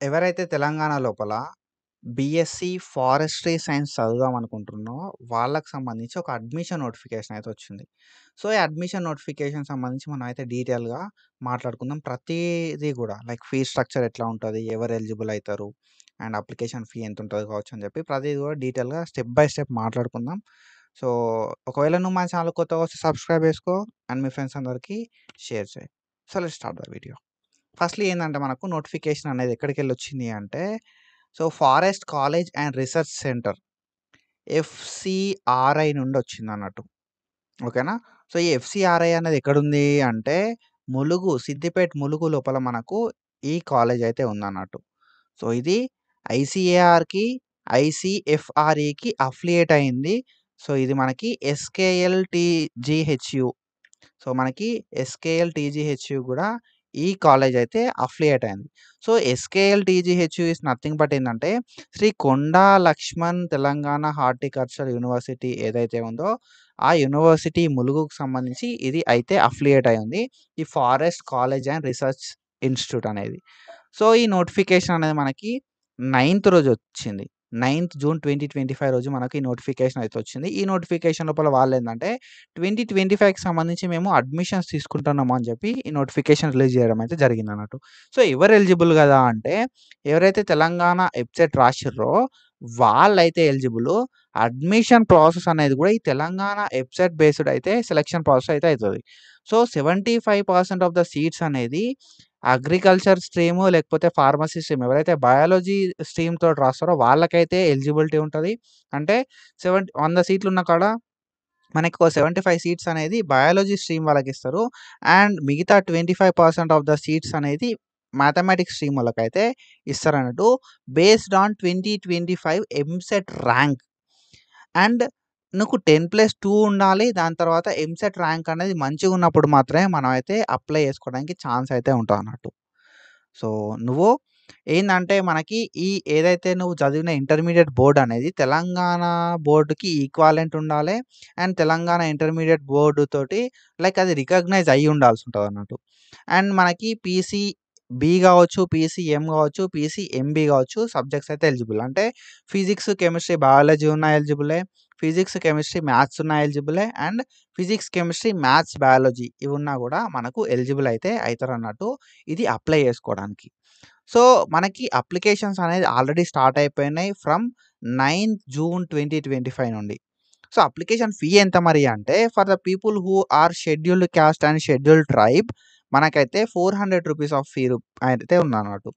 ఎవరైతే తెలంగాణ లోపల BSc forestry science చదువుదాం అనుకుంటున్నారో వాళ్ళకి సంబంధించి ఒక అడ్మిషన్ నోటిఫికేషన్ అయితే వచ్చింది. సో, ఈ అడ్మిషన్ నోటిఫికేషన్ సంబంధించి మనం అయితే డీటెయిల్‌గా మాట్లాడుకుందాం. ప్రతీది గూడా లైక్ ఫీ స్ట్రక్చర్ ఎట్లా ఉంటది? ఎవరు ఎలిజిబుల్ అయితారు? అండ్ అప్లికేషన్ ఫీ ఎంత ఉంటది కావచ్చు అని చెప్పి ప్రతీది కూడా డీటెయిల్‌గా స్టెప్ బై స్టెప్ మాట్లాడుకుందాం. సో, ఒకవేళ నువ్వు మన ఛానల్ కొత్తగా వస్తే సబ్స్క్రైబ్ చేసుకో అండ్ మీ ఫ్రెండ్స్ అందరికీ షేర్ చేయి. So, let's start the video. Firstly ఏందంటే మనకు నోటిఫికేషన్ అనేది ఎక్కడికెళ్ళొచ్చింది అంటే, so, forest college and research centre FCRI నుండి వచ్చిందన్నట్టు. ఓకేనా? సో, ఈ ఎఫ్‌సిఆర్‌ఐ అనేది ఎక్కడుంది అంటే, సిద్దిపేట ములుగు లోపల మనకు ఈ కాలేజ్ అయితే ఉందన్నట్టు. సో, ఇది ఐసీఏఆర్‌కి, ఐసీఎఫ్ఆర్‌ఈకి అఫిలియేట్ అయింది. సో, ఇది మనకి ఎస్‌కేఎల్‌టీజీహెచ్‌యు. సో, మనకి ఎస్‌కేఎల్ టీజీహెచ్‌యు గూడా ఈ కాలేజ్ అయితే అఫిలియేట్ అయింది. So, SKL TGHU is nothing but ఏందంటే, శ్రీ కొండా లక్ష్మణ్ తెలంగాణ హార్టికల్చర్ యూనివర్సిటీ ఏదైతే ఉందో, ఆ యూనివర్సిటీ ములుగుకు సంబంధించి ఇది అయితే అఫిలియేట్ అయి ఉంది. ఈ forest college and research institute అనేది. సో, ఈ నోటిఫికేషన్ అనేది మనకి 9థ్ రోజొచ్చింది. 9థ్ జూన్ 2025 రోజు మనకి ఈ నోటిఫికేషన్ అయితే వచ్చింది. ఈ నోటిఫికేషన్ లోపల వాళ్ళేందంటే 2025కి సంబంధించి మేము అడ్మిషన్స్ తీసుకుంటున్నాము అని చెప్పి ఈ నోటిఫికేషన్ రిలీజ్ చేయడం అయితే జరిగిందన్నట్టు. సో, ఎవరు ఎలిజిబుల్ గదా అంటే, ఎవరైతే తెలంగాణ ఎబ్సెట్ రాసిర్రో వాళ్ళైతే ఎలిజిబులు. అడ్మిషన్ ప్రాసెస్ అనేది గూడా ఈ తెలంగాణ ఎబ్సెట్ బేస్డ్ అయితే సెలక్షన్ ప్రాసెస్ అయితే అయితది. సో, 75% ఆఫ్ ద సీట్స్ అనేది అగ్రికల్చర్ స్ట్రీము లేకపోతే ఫార్మసీ స్ట్రీమ్ ఎవరైతే బయాలజీ స్ట్రీమ్ తోటి రాస్తారో వాళ్ళకైతే ఎలిజిబిలిటీ ఉంటది. అంటే 100 సీట్లున్న కాడ మనకి ఒక 75 సీట్స్ అనేది బయాలజీ స్ట్రీమ్ వాళ్ళకిస్తారు. అండ్ మిగతా 25% ఆఫ్ ద సీట్స్ అనేది మ్యాథమెటిక్స్ స్ట్రీమ్ వాళ్ళకైతే ఇస్తారన్నట్టు. Based on 2025 EAMCET rank. And నీకు 10+2 ఉండాలి. దాని తర్వాత ఎంసెట్ ర్యాంక్ అనేది మంచిగున్నప్పుడు మాత్రమే మనమైతే అప్లై చేసుకోవడానికి ఛాన్స్ అయితే ఉంటదన్నట్టు. సో, నువ్వు ఏందంటే మనకి ఈ ఏదైతే నువ్వు చదివిన ఇంటర్మీడియేట్ బోర్డ్ అనేది తెలంగాణ బోర్డ్‌కి ఈక్వాలెంట్ ఉండాలె. అండ్ తెలంగాణ ఇంటర్మీడియేట్ బోర్డ్ తోటి లైక్ అది రికగ్నైజ్ అయ్యి ఉండాల్సుంటదన్నట్టు. అండ్ మనకి పీసీబీ గావచ్చు, పీసీఎం గావచ్చు, పీసీఎంబీ గావచ్చు సబ్జెక్ట్స్ అయితే ఎలిజిబుల్. అంటే ఫిజిక్స్, కెమిస్ట్రీ, బయాలజీ ఉన్న ఎలిజిబులే. ఫిజిక్స్, కెమిస్ట్రీ, మ్యాథ్స్ ఉన్న ఎలిజిబులే. And physics, chemistry, maths, biology ఇవున్నా గూడా మనకు ఎలిజిబుల్ అయితే అయితారన్నట్టు ఇది అప్లై చేసుకోవడానికి. సో, మనకి అప్లికేషన్స్ అనేది ఆల్రెడీ స్టార్ట్ అయిపోయినాయి ఫ్రమ్ 9థ్ జూన్ 2025 నుండి. సో, అప్లికేషన్ ఫీ ఎంత మరి అంటే for the people who are scheduled caste and scheduled tribe మనకైతే రూ. 400 ఆఫ్ ఫీ అయితే ఉందన్నట్టు.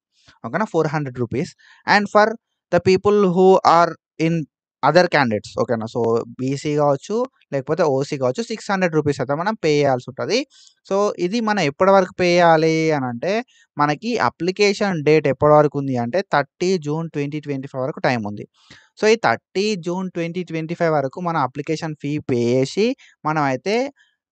ఓకేనా? రూ. 400 and for the people who are in other candidates ఓకేనా? సో, బీసీ గావచ్చు, లేకపోతే ఓసీ గావచ్చు రూ. 600 అయితే మనం పే చేయాల్సుంటది. సో, ఇది మనం ఎప్పటి వరకు పే చేయాలి అనంటే మనకి అప్లికేషన్ డేట్ ఎప్పటి వరకు ఉంది అంటే 30 జూన్ 2025 వరకు టైం ఉంది. సో, ఈ 30 జూన్ 2025 వరకు మన అప్లికేషన్ ఫీ పే చేసి మనమైతే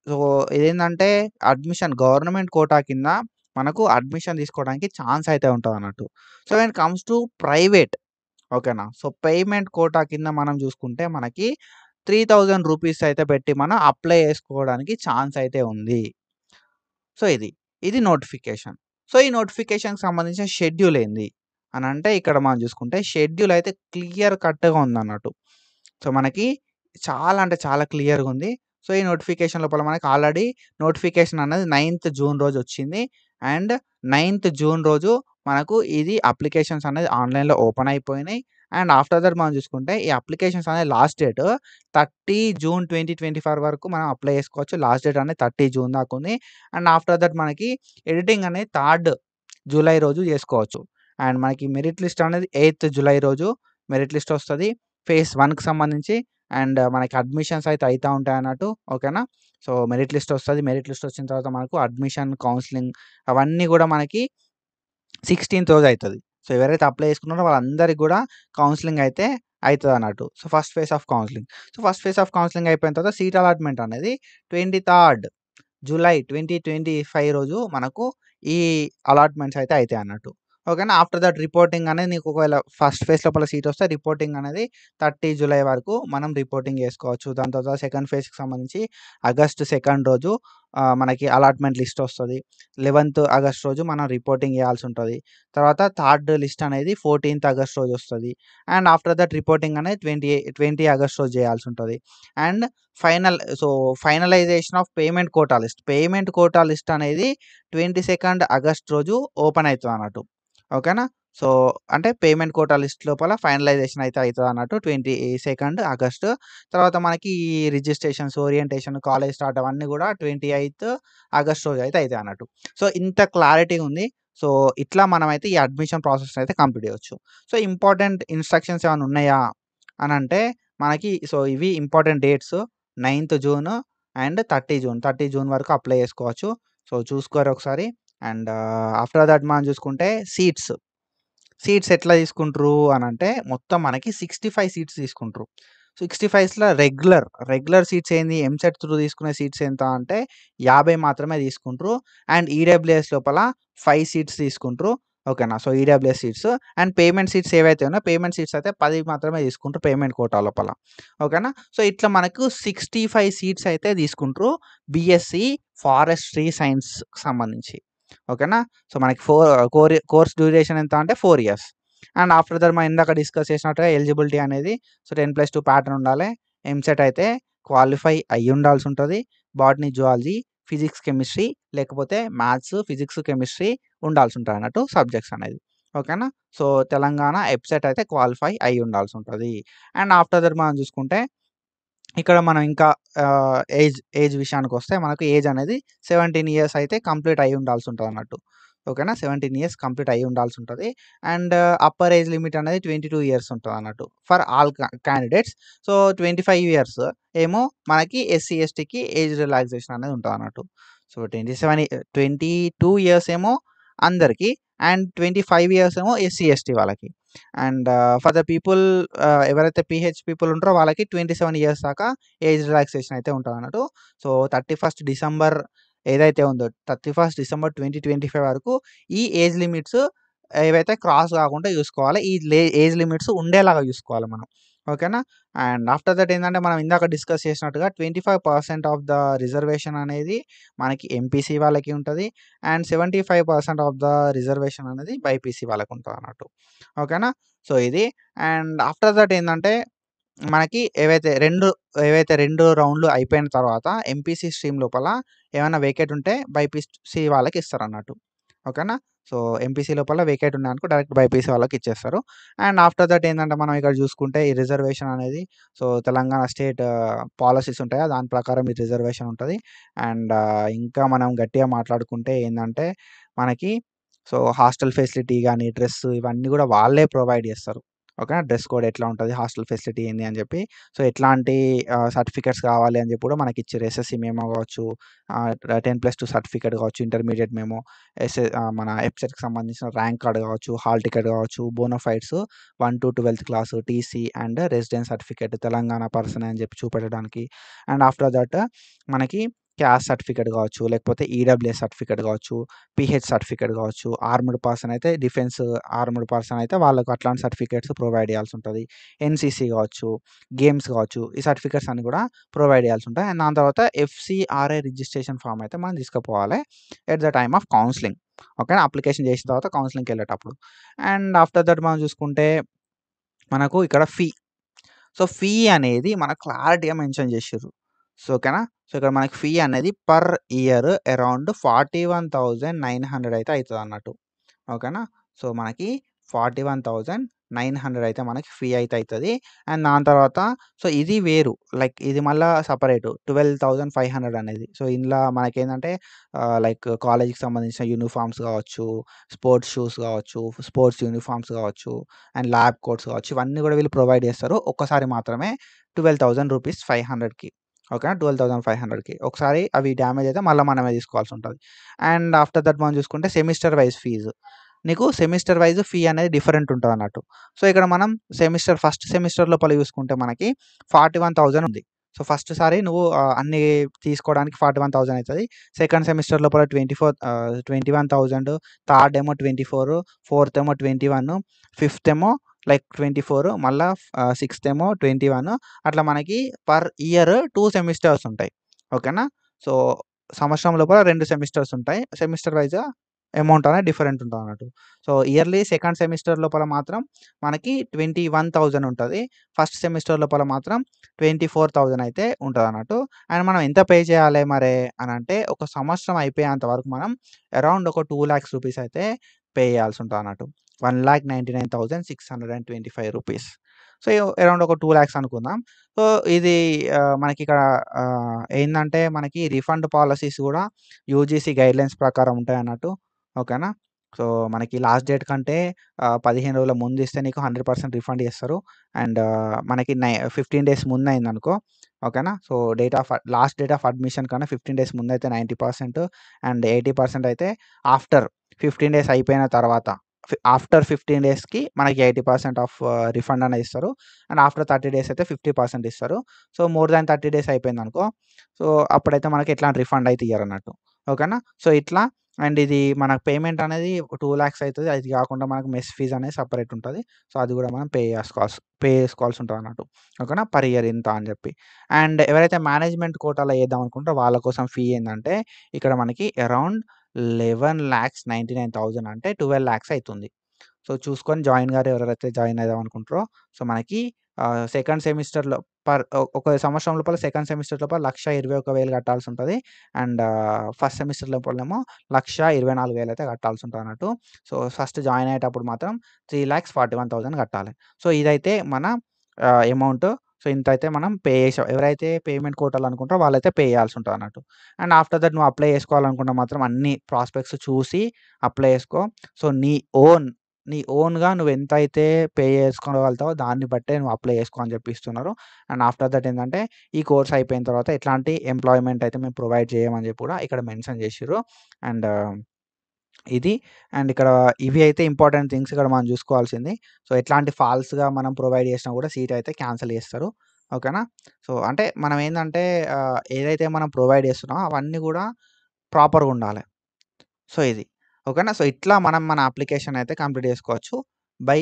సో, ఇదేందంటే అడ్మిషన్ గవర్నమెంట్ కోటా కింద మనకు అడ్మిషన్ తీసుకోవడానికి ఛాన్స్ అయితే ఉంటదన్నట్టు. So, when it comes to private ఓకేనా? సో, పేమెంట్ కోటా కింద మనం చూసుకుంటే మనకి రూ. 3000 అయితే పెట్టి మనం అప్లై చేసుకోవడానికి ఛాన్స్ అయితే ఉంది. సో, ఇది నోటిఫికేషన్. సో, ఈ నోటిఫికేషన్‌కి సంబంధించిన షెడ్యూల్ ఏంది అనంటే ఇక్కడ మనం చూసుకుంటే షెడ్యూల్ అయితే క్లియర్ కట్‌గా ఉందన్నట్టు. సో, మనకి చాలా అంటే చాలా క్లియర్‌గా ఉంది. సో, ఈ నోటిఫికేషన్ లోపల మనకి ఆల్రెడీ నోటిఫికేషన్ అనేది 9థ్ జూన్ రోజు వచ్చింది. అండ్ 9థ్ జూన్ రోజు మనకు ఇది అప్లికేషన్స్ అనేది ఆన్‌లైన్‌లో ఓపెన్ అయిపోయినాయి. అండ్ ఆఫ్టర్ దట్ మనం చూసుకుంటే ఈ అప్లికేషన్స్ అనేది లాస్ట్ డేట్ 30 జూన్ 2024 వరకు మనం అప్లై చేసుకోవచ్చు. లాస్ట్ డేట్ అనేది 30 జూన్ దాకా ఉంది. అండ్ ఆఫ్టర్ దట్ మనకి ఎడిటింగ్ అనేది 3 జూలై రోజు చేసుకోవచ్చు. అండ్ మనకి మెరిట్ లిస్ట్ అనేది 8థ్ జూలై రోజు మెరిట్ లిస్ట్ వస్తది. ఫేజ్ 1కి సంబంధించి అండ్ మనకి అడ్మిషన్స్ అయితే అయితా ఉంటాయన్నట్టు. ఓకేనా? సో, మెరిట్ లిస్ట్ వస్తది. మెరిట్ లిస్ట్ వచ్చిన తర్వాత మనకు అడ్మిషన్, కౌన్సెలింగ్ అవన్నీ గూడా మనకి 16థ్ రోజు అయితది. సో, ఎవరైతే అప్లై చేసుకున్నారో వాళ్ళందరికి గూడా కౌన్సెలింగ్ అయితే అయితదన్నట్టు. So, first phase of counselling. So, first phase of counselling అయిపోయిన తర్వాత సీట్ అలాట్‌మెంట్ అనేది 23 జూలై 2025 రోజు మనకు ఈ అలాట్‌మెంట్స్ అయితే అయితాయన్నట్టు. ఓకేనా. ఆఫ్టర్ దట్ రిపోర్టింగ్ అనేది నీకు ఒకవేళ ఫస్ట్ ఫేజ్ లోపల సీట్ వస్తే రిపోర్టింగ్ అనేది 30 జూలై వరకు మనం రిపోర్టింగ్ చేసుకోవచ్చు. దాని తర్వాత సెకండ్ ఫేజ్కి సంబంధించి ఆగస్ట్ 2 రోజు మనకి అలాట్మెంట్ లిస్ట్ వస్తుంది. 11th ఆగస్ట్ రోజు మనం రిపోర్టింగ్ చేయాల్సి ఉంటుంది. తర్వాత థర్డ్ లిస్ట్ అనేది 14th ఆగస్ట్ రోజు వస్తుంది. అండ్ ఆఫ్టర్ దట్ రిపోర్టింగ్ అనేది 20 ఆగస్ట్ రోజు చేయాల్సి ఉంటుంది. And finalization of payment quota list అనేది 22 ఆగస్ట్ రోజు ఓపెన్ అవుతుంది అన్నట్టు. ఓకేనా. సో అంటే పేమెంట్ కోటా లిస్ట్ లోపల ఫైనలైజేషన్ అయితే అవుతుంది అన్నట్టు 22 ఆగస్ట్. తర్వాత మనకి ఈ రిజిస్ట్రేషన్స్, ఓరియంటేషన్, కాలేజ్ స్టార్ట్ అవన్నీ కూడా 28 ఆగస్ట్ రోజు అయితే అవుతాయి అన్నట్టు. సో ఇంత క్లారిటీ ఉంది. సో ఇట్లా మనమైతే ఈ అడ్మిషన్ ప్రాసెస్ అయితే కంప్లీట్ చేయొచ్చు. సో ఇంపార్టెంట్ ఇన్స్ట్రక్షన్స్ ఏమైనా ఉన్నాయా అని అంటే మనకి సో ఇవి important dates 9th June and 30 June వరకు అప్లై చేసుకోవచ్చు. సో చూసుకోరు ఒకసారి. అండ్ ఆఫ్టర్ దట్ మనం చూసుకుంటే సీట్స్ ఎట్లా తీసుకుంటారు అని అంటే మొత్తం మనకి 65 సీట్స్ తీసుకుంటారు. 65లో రెగ్యులర్ సీట్స్ ఏంది, ఎంసెట్ త్రూ తీసుకునే సీట్స్ ఎంత అంటే 50 మాత్రమే తీసుకుంటారు. అండ్ ఈడబ్ల్యూఎస్ లోపల 5 సీట్స్ తీసుకుంటారు. ఓకేనా. So EWS seats and payment seats ఏవైతే ఉన్నాయో పేమెంట్ సీట్స్ అయితే 10 మాత్రమే తీసుకుంటారు పేమెంట్ కోటా లోపల. ఓకేనా. సో ఇట్లా మనకు 65 సీట్స్ అయితే తీసుకుంటారు బీఎస్సీ ఫారెస్ట్రీ సైన్స్కి సంబంధించి. ఓకేనా. సో మనకి కోర్స్ డ్యూరేషన్ ఎంత అంటే 4 ఇయర్స్. అండ్ ఆఫ్టర్ దట్ మనం ఇందాక డిస్కస్ చేసినట్టుగా ఎలిజిబిలిటీ అనేది సో 10+2 ప్యాటర్న్ ఉండాలి. ఎంసెట్ అయితే క్వాలిఫై అయ్యి ఉండాల్సి ఉంటుంది. బాటనీ, జువాలజీ, ఫిజిక్స్, కెమిస్ట్రీ లేకపోతే మ్యాథ్స్, ఫిజిక్స్, కెమిస్ట్రీ ఉండాల్సి ఉంటుంది అన్నట్టు సబ్జెక్ట్స్ అనేది. ఓకేనా. సో తెలంగాణ ఎబ్సెట్ అయితే క్వాలిఫై అయ్యి ఉండాల్సి ఉంటుంది. అండ్ ఆఫ్టర్ దట్ మనం చూసుకుంటే ఇక్కడ మనం ఇంకా ఏజ్ విషయానికి వస్తే మనకు ఏజ్ అనేది 17 ఇయర్స్ అయితే కంప్లీట్ అయ్యి ఉండాల్సి ఉంటుంది అన్నట్టు. ఓకేనా. 17 ఇయర్స్ కంప్లీట్ అయ్యి ఉండాల్సి ఉంటుంది. అండ్ అప్పర్ ఏజ్ లిమిట్ అనేది 22 ఇయర్స్ ఉంటుంది అన్నట్టు for all candidates. So 25 years ఏమో మనకి ఎస్సీ ఎస్టీకి ఏజ్ రిలాక్సేషన్ అనేది ఉంటుంది అన్నట్టు. సో 22 ఇయర్స్ ఏమో అందరికీ అండ్ 25 ఇయర్స్ ఏమో ఎస్సీ ఎస్టీ వాళ్ళకి. అండ్ ఫర్ ద పీపుల్ ఎవరైతే పీహెచ్ పీపుల్ ఉంటారో వాళ్ళకి 27 ఇయర్స్ దాకా ఏజ్ రిలాక్సేషన్ అయితే ఉంటుంది అన్నట్టు. సో 31 డిసెంబర్ ఏదైతే ఉందో 31 డిసెంబర్ 2025 వరకు ఈ ఏజ్ లిమిట్స్ ఏవైతే క్రాస్ కాకుండా చూసుకోవాలి. ఈ ఏజ్ లిమిట్స్ ఉండేలాగా చూసుకోవాలి మనం. ఓకేనా. అండ్ ఆఫ్టర్ దట్ ఏంటంటే మనం ఇందాక డిస్కస్ చేసినట్టుగా 25% ఆఫ్ ద రిజర్వేషన్ అనేది మనకి ఎంపీసీ వాళ్ళకి ఉంటుంది. అండ్ 75% ఆఫ్ ద రిజర్వేషన్ అనేది బైపీసీ వాళ్ళకి ఉంటుంది అన్నట్టు. ఓకేనా. సో ఇది. అండ్ ఆఫ్టర్ దట్ ఏంటంటే మనకి ఏవైతే 2 రౌండ్లు అయిపోయిన తర్వాత ఎంపీసీ స్ట్రీమ్ లోపల ఏమైనా వేకేట్ ఉంటే బైపీసీ వాళ్ళకి ఇస్తారన్నట్టు. ఓకేనా. సో ఎంపీసీ లోపల వేకేట్ ఉన్నాయనుకో డైరెక్ట్ బైపీసీ వాళ్ళకి ఇచ్చేస్తారు. అండ్ ఆఫ్టర్ దట్ ఏంటంటే మనం ఇక్కడ చూసుకుంటే ఈ రిజర్వేషన్ అనేది సో తెలంగాణ స్టేట్ పాలసీస్ ఉంటాయా దాని ప్రకారం ఈ రిజర్వేషన్ ఉంటుంది. అండ్ ఇంకా మనం గట్టిగా మాట్లాడుకుంటే ఏంటంటే మనకి సో హాస్టల్ ఫెసిలిటీ గానీ, డ్రెస్ ఇవన్నీ కూడా వాళ్ళే ప్రొవైడ్ చేస్తారు. ఓకేనా. డ్రెస్ కోడ్ ఎట్లా ఉంటది, హాస్టల్ ఫెసిలిటీ ఏంది అని చెప్పి, సో ఎట్లాంటి సర్టిఫికేట్స్ కావాలి అని చెప్పి కూడా మనకి ఇచ్చారు. ఎస్ఎస్‌సి మెమో కావచ్చు, 10+2 సర్టిఫికేట్ కావచ్చు, ఇంటర్మీడియేట్ మెమో, మన ఎబ్సెట్‌కి సంబంధించిన ర్యాంక్ కార్డ్ కావచ్చు, హాల్ టికెట్ కావచ్చు, bona fides 1-12th class, TC and residence certificate Telangana person అని చెప్పి చూపెట్టడానికి. అండ్ ఆఫ్టర్ దట్ మనకి క్యాస్ట్ సర్టిఫికేట్ కావచ్చు, లేకపోతే ఈడబ్ల్యూఎస్ సర్టిఫికేట్ కావచ్చు, పీహెచ్ సర్టిఫికేట్ కావచ్చు, ఆర్మ్డ్ పర్సన్ అయితే డిఫెన్స్ ఆర్మ్డ్ పర్సన్ అయితే వాళ్ళకు అట్లాంటి సర్టిఫికేట్స్ ప్రొవైడ్ చేయాల్సి ఉంటుంది. ఎన్‌సీసీ కావచ్చు, గేమ్స్ కావచ్చు, ఈ సర్టిఫికేట్స్ అన్ని కూడా ప్రొవైడ్ చేయాల్సి ఉంటాయి. అండ్ దాని తర్వాత ఎఫ్‌సీఆర్ఐ రిజిస్ట్రేషన్ ఫామ్ అయితే మనం తీసుకుపోవాలి at the time of counselling. ఓకేనా. అప్లికేషన్ చేసిన తర్వాత కౌన్సెలింగ్‌కెళ్ళేటప్పుడు. అండ్ ఆఫ్టర్ దట్ మనం చూసుకుంటే మనకు ఇక్కడ ఫీ అనేది మనకు క్లారిటీగా మెన్షన్ చేసిర్రు. సో ఓకేనా. సో ఇక్కడ మనకి ఫీ అనేది పర్ ఇయర్ అరౌండ్ 41,900 అయితే అయితదన్నట్టు. ఓకేనా. సో మనకి 41,900 అయితే మనకి ఫీ అయితే అయితది. అండ్ దాని తర్వాత సో ఇది వేరు. లైక్ ఇది మళ్ళా సెపరేటు 12,500 అనేది. సో ఇందులో మనకేందంటే లైక్ కాలేజ్‌కి సంబంధించిన యూనిఫార్మ్స్ కావచ్చు, స్పోర్ట్స్ షూస్ కావచ్చు, స్పోర్ట్స్ యూనిఫార్మ్స్ కావచ్చు, అండ్ ల్యాబ్ కోట్స్ కావచ్చు, ఇవన్నీ కూడా వీళ్ళు ప్రొవైడ్ చేస్తారు. ఒక్కసారి మాత్రమే 12,000 రూపీస్ 500కి. ఓకేనా. 12,500కి. ఒకసారి అవి డ్యామేజ్ అయితే మళ్ళా మనమే తీసుకోవాల్సి ఉంటది. అండ్ ఆఫ్టర్ దట్ మనం చూసుకుంటే సెమిస్టర్ వైస్ ఫీజు. నీకు సెమిస్టర్ వైస్ ఫీ అనేది డిఫరెంట్ ఉంటదన్నట్టు. సో ఇక్కడ మనం ఫస్ట్ సెమిస్టర్ లోపల చూసుకుంటే మనకి 41,000 ఉంది. సో, ఫస్ట్ సారి నువ్వు అన్నీ తీసుకోవడానికి 41,000 అయితది. సెకండ్ సెమిస్టర్ లోపల 21,000, థర్డ్ ఏమో 24, ఫోర్త్ ఏమో 21, ఫిఫ్త్ ఏమో లైక్ 24, మళ్ళా సిక్స్త్ ఏమో 21. అట్లా మనకి పర్ ఇయర్ 2 సెమిస్టర్స్ ఉంటాయి. ఓకేనా? సో, సంవత్సరం లోపల 2 సెమిస్టర్స్ ఉంటాయి. సెమిస్టర్ వైస్‌గా అమౌంట్ అనేది డిఫరెంట్ ఉంటదన్నట్టు. సో, ఇయర్‌లీ సెకండ్ సెమిస్టర్ లోపల మాత్రం మనకి 21,000 ఉంటది. ఫస్ట్ సెమిస్టర్ లోపల మాత్రం 24,000 అయితే ఉంటదన్నట్టు. అండ్ మనం ఎంత పే చేయాలి మరే అనంటే, ఒక సంవత్సరం అయిపోయేంత వరకు మనం అరౌండ్ ఒక 2,00,000 రూపీస్ అయితే పే చేయాల్సి ఉంటదన్నట్టు. 1,99,625 రూపీస్. సో, అరౌండ్ ఒక 2,00,000 అనుకుందాం. సో, ఇది మనకిక్కడ ఏందంటే మనకి రిఫండ్ పాలిసీస్ గూడా యూజీసీ గైడ్‌లైన్స్ ప్రకారం ఉంటాయన్నట్టు. ఓకేనా? సో, మనకి లాస్ట్ డేట్ కంటే 15 రోజుల ముందిస్తే నీకు 100% రిఫండ్ చేస్తారు. అండ్ మనకి 15 డేస్ ముందయిందనుకో, ఓకేనా? So, last date of admission కన్నా 15 డేస్ ముందయితే 90% అండ్ 80% అయితే ఆఫ్టర్ 15 డేస్ అయిపోయిన తర్వాత ఆఫ్టర్ 15 డేస్‌కి మనకి 80% ఆఫ్ రిఫండ్ అనేది ఇస్తారు. అండ్ ఆఫ్టర్ 30 డేస్ అయితే 50% ఇస్తారు. సో, మోర్ దాన్ 30 డేస్ అయిపోయిందనుకో, సో, అప్పుడైతే మనకి ఎట్లాంటి రిఫండ్ అయితే ఇయ్యరన్నట్టు. ఓకేనా? సో, ఇట్లా అండ్ ఇది మనకు పేమెంట్ అనేది 2,00,000 అయితది. అది కాకుండా మనకు మెస్ ఫీజ్ అనేది సెపరేట్ ఉంటది. సో, అది కూడా మనం పే చేసుకోవాల్సి ఉంటదన్నట్టు. ఓకేనా? పర్ ఇయర్ ఇంత అని చెప్పి. అండ్ ఎవరైతే మేనేజ్మెంట్ కోటాలో చేద్దాం అనుకుంటారో వాళ్ళ కోసం ఫీ ఏందంటే, ఇక్కడ మనకి అరౌండ్ 11,99,000 అంటే 12,00,000 అయితుంది. సో, చూసుకొని జాయిన్ గారు ఎవరెవరైతే జాయిన్ అయిదాం అనుకుంటారో, సో, మనకి సెకండ్ సెమిస్టర్‌లో ఒక సంవత్సరం లోపల సెకండ్ సెమిస్టర్ లోపల 1,21,000 కట్టాల్సుంటది. అండ్ ఫస్ట్ సెమిస్టర్ లోపలేమో 1,24,000 అయితే కట్టాల్సుంటదన్నట్టు. సో, ఫస్ట్ జాయిన్ అయ్యేటప్పుడు మాత్రం 3,41,000 కట్టాలి. సో, ఇదైతే మన అమౌంట్. సో, ఇంతైతే మనం పే చేసాం. ఎవరైతే పేమెంట్ కోటాలో అనుకుంటారో వాళ్ళైతే పే చేయాల్సుంటదన్నట్టు. అండ్ ఆఫ్టర్ దట్ నువ్వు అప్లై చేసుకోవాలనుకుంటే మాత్రం అన్ని ప్రాస్పెక్ట్స్ చూసి అప్లై చేసుకో. సో, నీ ఓన్‌గా నువ్వెంతైతే పే చేసుకోగలుగుతావో దాన్ని బట్టే నువ్వు అప్లై చేసుకో అని చెప్పి ఇస్తున్నారు. అండ్ ఆఫ్టర్ దట్ ఏందంటే, ఈ కోర్స్ అయిపోయిన తర్వాత ఎట్లాంటి ఎంప్లాయ్‌మెంట్ అయితే మేము ప్రొవైడ్ చేయమని చెప్పి కూడా ఇక్కడ మెన్షన్ చేషిర్రు. అండ్ ఇది అండ్ ఇక్కడ ఇవి అయితే ఇంపార్టెంట్ థింగ్స్ ఇక్కడ మనం చూసుకోవాల్సింది. సో, ఎట్లాంటి ఫాల్స్‌గా మనం ప్రొవైడ్ చేసినా కూడా సీట్ అయితే క్యాన్సెల్ చేస్తారు. ఓకేనా? సో, అంటే మనం ఏందంటే ఏదైతే మనం ప్రొవైడ్ చేస్తున్నామో అవన్నీ కూడా ప్రాపర్‌గా ఉండాలి. సో, ఇది. ఓకేనా? సో, ఇట్లా మనం మన అప్లికేషన్ అయితే కంప్లీట్ చేసుకోవచ్చు. By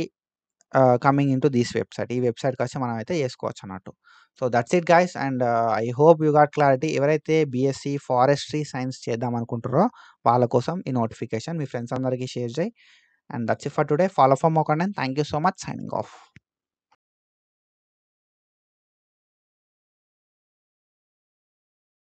coming into this website. ఈ వెబ్‌సైట్‌కొచ్చి మనమైతే చేసుకోవచ్చన్నట్టు. So, that's it guys and I hope you got clarity. ఎవరైతే బీఎస్సీ ఫారెస్ట్రీ సైన్స్ చేద్దాం అనుకుంటుర్రో వాళ్ళ కోసం ఈ నోటిఫికేషన్ మీ ఫ్రెండ్స్ అందరికి షేర్ చేయి. And that's it for today. Follow for more content. Thank you so much. Signing of.